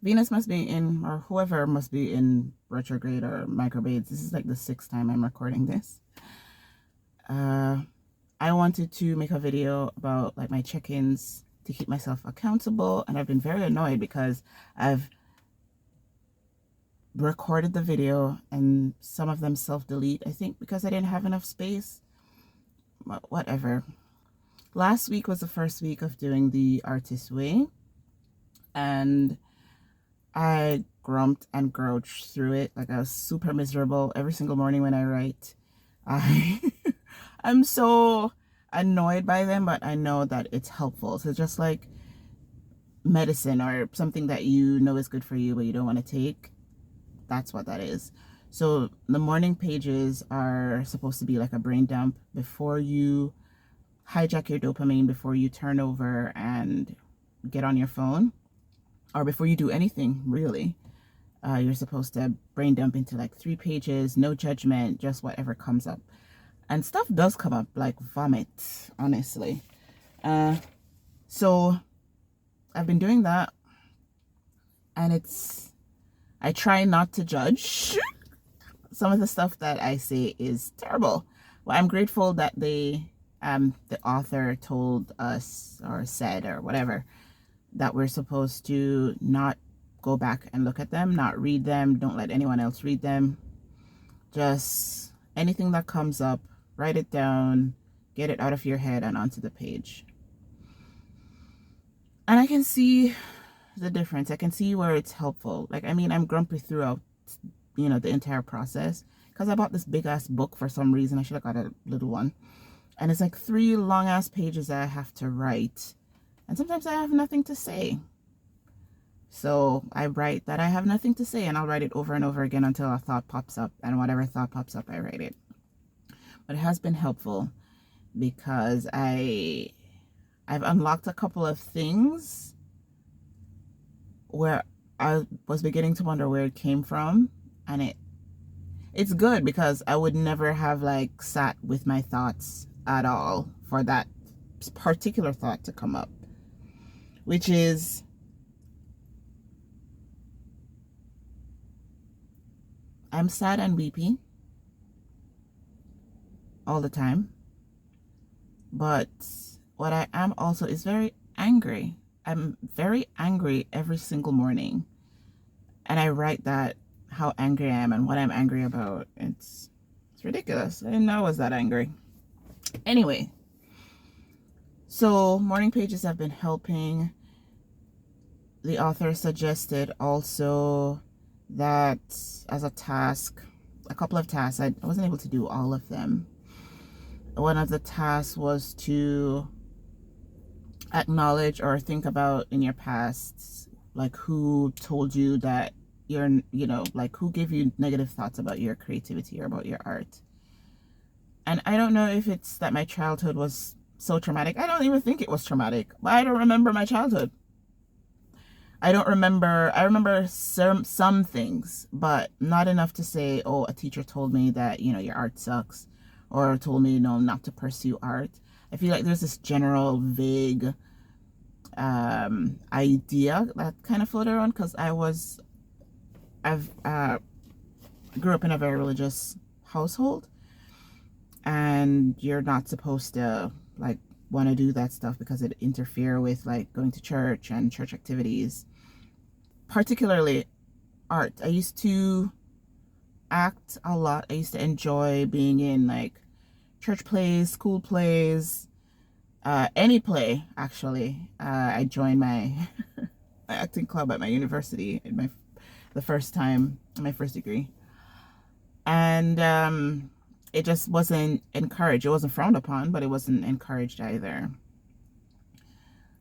Venus must be in, or whoever must be in retrograde or microbraids. This is like the 6th time I'm recording this. I wanted to make a video about like my check-ins to keep myself accountable, and I've been very annoyed because I've recorded the video and some of them self-delete, I think because I didn't have enough space. But whatever. Last week was the first week of doing the Artist Way, and I grumped and grouched through it. Like, I was super miserable every single morning when I write. I I'm so annoyed by them, but I know that it's helpful. So just like medicine or something that you know is good for you but you don't want to take, that's what that is. So the morning pages are supposed to be like a brain dump before you hijack your dopamine, before you turn over and get on your phone, or before you do anything really. You're supposed to brain dump into like 3 pages, no judgment, just whatever comes up. And stuff does come up, like vomit, honestly. So I've been doing that, and I try not to judge. Some of the stuff that I say is terrible. Well, I'm grateful that the author told us, or said, or whatever, that we're supposed to not go back and look at them, not read them, don't let anyone else read them. Just anything that comes up, write it down, get it out of your head and onto the page. And I can see the difference. I can see where it's helpful. Like, I mean, I'm grumpy throughout, the entire process, because I bought this big ass book for some reason. I should have got a little one. And it's like 3 long ass pages that I have to write. And sometimes I have nothing to say. So I write that I have nothing to say, and I'll write it over and over again until a thought pops up, and whatever thought pops up, I write it. But it has been helpful because I've unlocked a couple of things where I was beginning to wonder where it came from, and it's good because I would never have like sat with my thoughts at all for that particular thought to come up, which is, I'm sad and weepy all the time, but what I am also is very angry. I'm very angry every single morning, and I write that, how angry I am and what I'm angry about. It's ridiculous. I didn't know I was that angry. Anyway, so morning pages have been helping. The author suggested also that as a task, a couple of tasks, I wasn't able to do all of them. One of the tasks was to acknowledge or think about in your past, like who told you that you're, like who gave you negative thoughts about your creativity or about your art. And I don't know if it's that my childhood was so traumatic. I don't even think it was traumatic, but I don't remember my childhood. I remember some things, but not enough to say, oh, a teacher told me that, your art sucks, or told me, not to pursue art. I feel like there's this general vague idea that kind of floated around because I've grew up in a very religious household, and you're not supposed to like want to do that stuff because it interfere with like going to church and church activities, particularly art. I used to act a lot. I used to enjoy being in like church plays, school plays, any play actually. I joined my my acting club at my university in the first time, my first degree, and it just wasn't encouraged. It wasn't frowned upon, but it wasn't encouraged either.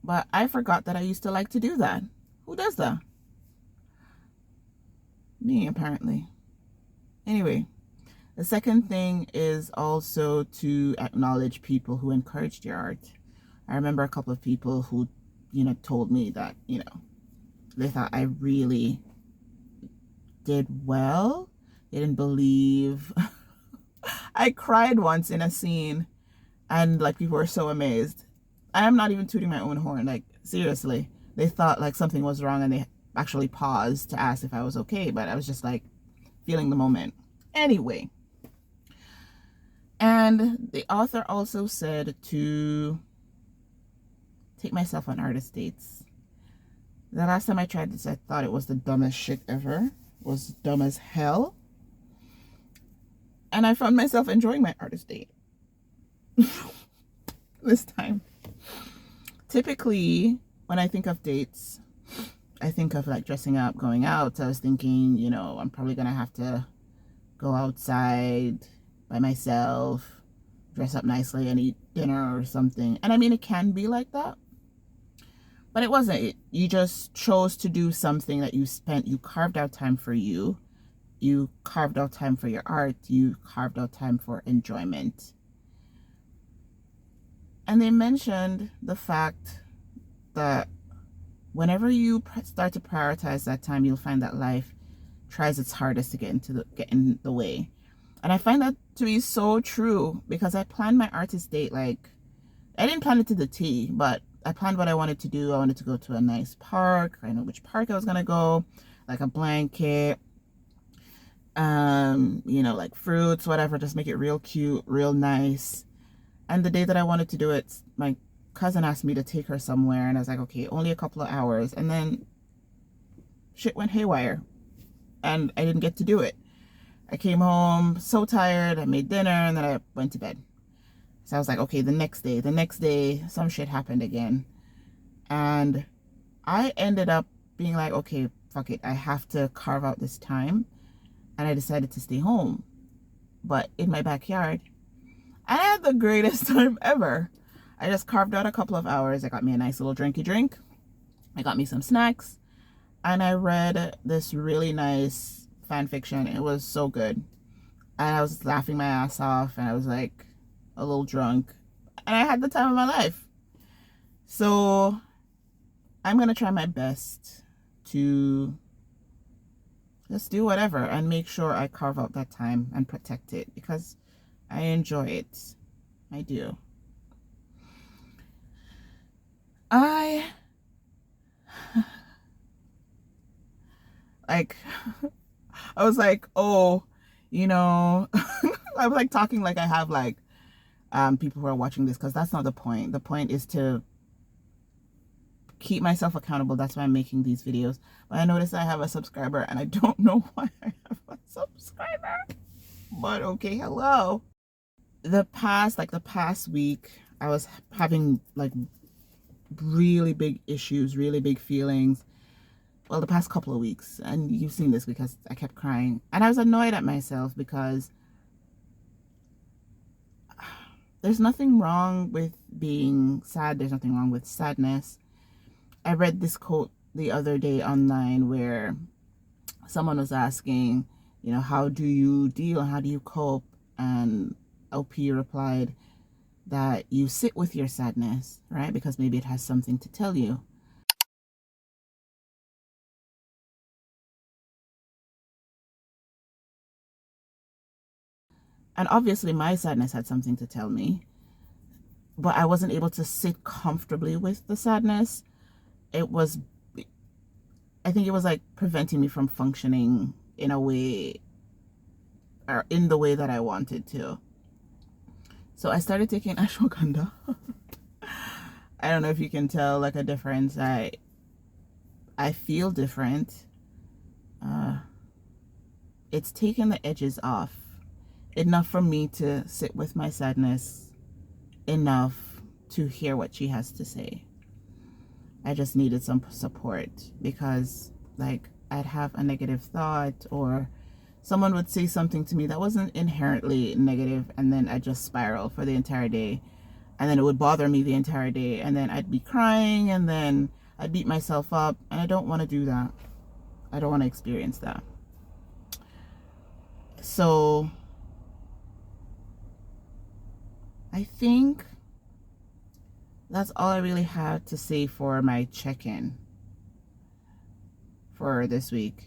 But I forgot that I used to like to do that. Who does that? Me, apparently. Anyway, the second thing is also to acknowledge people who encouraged your art. I remember a couple of people who, told me that, they thought I really did well. They didn't believe. I cried once in a scene, and like people were so amazed. I am not even tooting my own horn. Like, seriously, they thought like something was wrong, and actually pause to ask if I was okay, but I was just like feeling the moment. Anyway, and the author also said to take myself on artist dates. The last time I tried this, I thought it was the dumbest shit ever. It was dumb as hell. And I found myself enjoying my artist date this time. Typically, when I think of dates, I think of like dressing up, going out. So I was thinking, you know, I'm probably going to have to go outside by myself, dress up nicely and eat dinner or something. And I mean, it can be like that. But it wasn't. You just chose to do something that you carved out time for you. You carved out time for your art. You carved out time for enjoyment. And they mentioned the fact that whenever you start to prioritize that time, you'll find that life tries its hardest to get in the way. And I find that to be so true, because I planned my artist date, like, I didn't plan it to the T, but I planned what I wanted to do. I wanted to go to a nice park. I know which park I was gonna go, like a blanket, you know, like fruits, whatever, just make it real cute, real nice. And the day that I wanted to do it, my cousin asked me to take her somewhere, and I was like, okay, only a couple of hours. And then shit went haywire and I didn't get to do it. I came home so tired, I made dinner, and then I went to bed. So I was like, okay, the next day, some shit happened again. And I ended up being like, okay, fuck it, I have to carve out this time. And I decided to stay home, but in my backyard. I had the greatest time ever. I just carved out a couple of hours. I got me a nice little drinky drink. I got me some snacks. And I read this really nice fan fiction. It was so good. And I was laughing my ass off. And I was like a little drunk. And I had the time of my life. So I'm going to try my best to just do whatever and make sure I carve out that time and protect it, because I enjoy it. I do. I like I was like, oh, you know, I was like talking like I have like people who are watching this, because that's not the point. The point is to keep myself accountable. That's why I'm making these videos. But I noticed I have a subscriber and I don't know why I have a subscriber. But okay, hello. The past week, I was having like really big issues, really big feelings. Well, the past couple of weeks, and you've seen this because I kept crying. And I was annoyed at myself because there's nothing wrong with being sad. There's nothing wrong with sadness. I read this quote the other day online where someone was asking, you know, how do you deal? How do you cope? And LP replied that you sit with your sadness, right? Because maybe it has something to tell you. And obviously my sadness had something to tell me, but I wasn't able to sit comfortably with the sadness. I think it was like preventing me from functioning in a way, or in the way that I wanted to. So I started taking ashwagandha. I don't know if you can tell like a difference. I feel different. It's taken the edges off enough for me to sit with my sadness, enough to hear what she has to say. I just needed some support, because like I'd have a negative thought, or someone would say something to me that wasn't inherently negative, and then I'd just spiral for the entire day, and then it would bother me the entire day, and then I'd be crying, and then I'd beat myself up, and I don't want to do that. I don't want to experience that. So I think that's all I really had to say for my check-in for this week.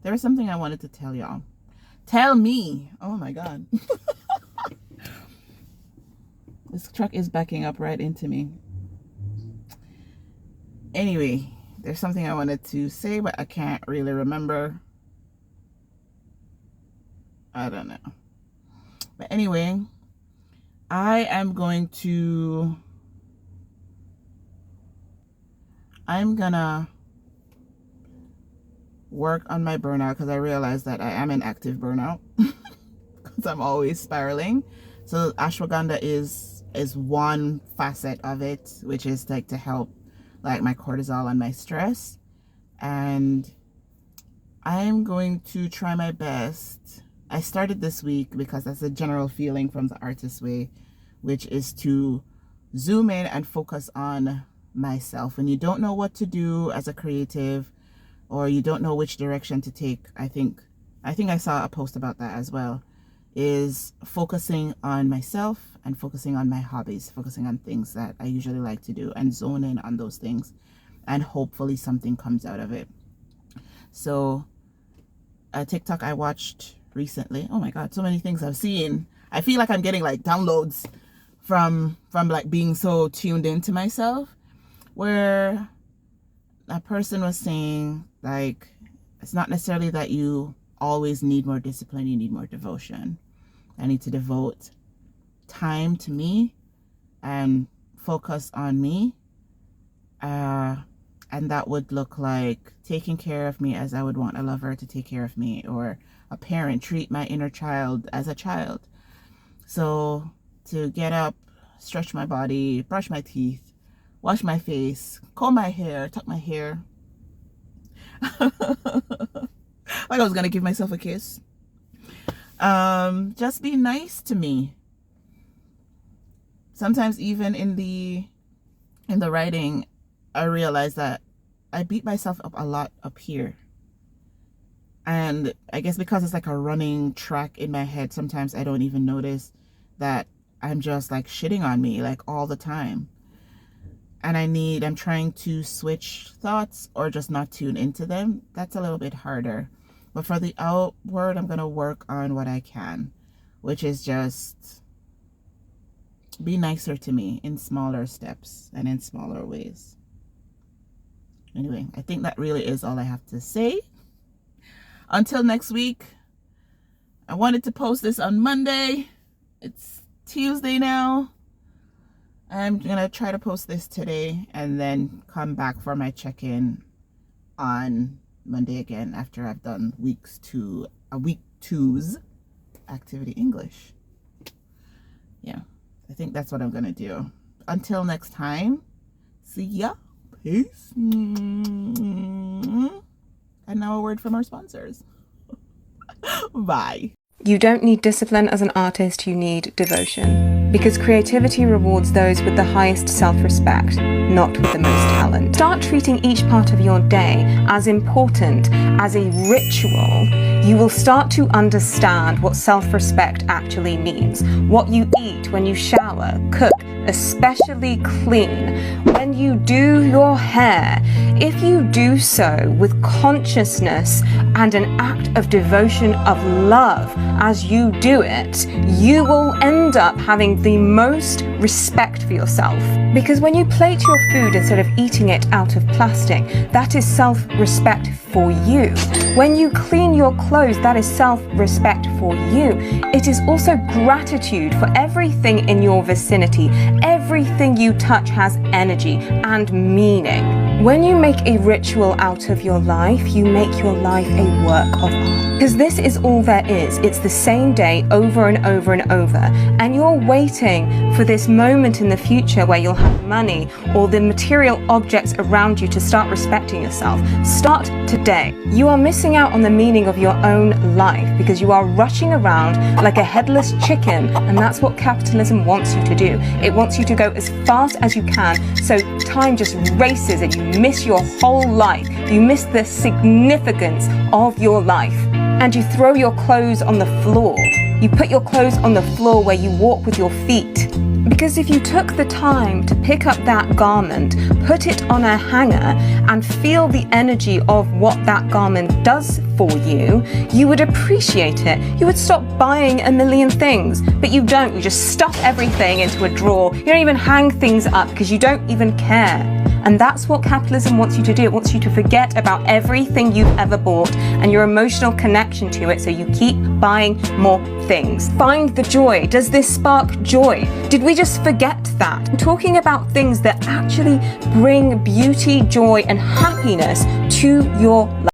There was something I wanted to tell y'all. Tell me. Oh my God. This truck is backing up right into me. Anyway, There's something I wanted to say, but I can't really remember. I don't know. But anyway, I'm gonna work on my burnout, because I realize that I am in active burnout because I'm always spiraling. So ashwagandha is one facet of it, which is like to help like my cortisol and my stress. And I'm going to try my best. I started this week because that's a general feeling from the Artist Way, which is to zoom in and focus on myself. When you don't know what to do as a creative, or you don't know which direction to take, I think I saw a post about that as well, is focusing on myself and focusing on my hobbies, focusing on things that I usually like to do, and zone in on those things, and hopefully something comes out of it. So a TikTok I watched recently, oh my god, so many things I've seen. I feel like I'm getting like downloads from like being so tuned into myself, where a person was saying like, it's not necessarily that you always need more discipline, you need more devotion. I need to devote time to me and focus on me, and that would look like taking care of me as I would want a lover to take care of me, or a parent treat my inner child as a child. So to get up, stretch my body, brush my teeth, wash my face, comb my hair, tuck my hair, like I was gonna give myself a kiss. Just be nice to me. Sometimes even in the writing, I realized that I beat myself up a lot up here. And I guess because it's like a running track in my head, sometimes I don't even notice that I'm just like shitting on me like all the time. And I'm trying to switch thoughts or just not tune into them. That's a little bit harder. But for the outward, I'm going to work on what I can, which is just be nicer to me in smaller steps and in smaller ways. Anyway, I think that really is all I have to say. Until next week, I wanted to post this on Monday. It's Tuesday now. I'm going to try to post this today and then come back for my check-in on Monday again after I've done week two's activity English. Yeah, I think that's what I'm going to do. Until next time, see ya. Peace. And now a word from our sponsors. Bye. You don't need discipline as an artist, you need devotion. Because creativity rewards those with the highest self-respect, not with the most talent. Start treating each part of your day as important, as a ritual. You will start to understand what self-respect actually means. What you eat, when you shower, cook, especially clean, when you do your hair. If you do so with consciousness and an act of devotion of love as you do it, you will end up having the most respect for yourself. Because when you plate your food instead of eating it out of plastic, that is self-respect for you. When you clean your clothes, that is self-respect for you. It is also gratitude for everything in your vicinity. Everything you touch has energy and meaning. When you make a ritual out of your life, you make your life a work of art. Because this is all there is. It's the same day over and over and over. And you're waiting for this moment in the future where you'll have money or the material objects around you to start respecting yourself. Start today. You are missing out on the meaning of your own life because you are rushing around like a headless chicken, and that's what capitalism wants you to do. It wants you to go as fast as you can, so time just races and you miss your whole life. You miss the significance of your life. And you throw your clothes on the floor. You put your clothes on the floor where you walk with your feet. Because if you took the time to pick up that garment, put it on a hanger, and feel the energy of what that garment does for you, you would appreciate it. You would stop buying a million things, but you don't. You just stuff everything into a drawer. You don't even hang things up because you don't even care. And that's what capitalism wants you to do. It wants you to forget about everything you've ever bought and your emotional connection to it, so you keep buying more things. Find the joy. Does this spark joy? Did we just forget that? I'm talking about things that actually bring beauty, joy, and happiness to your life.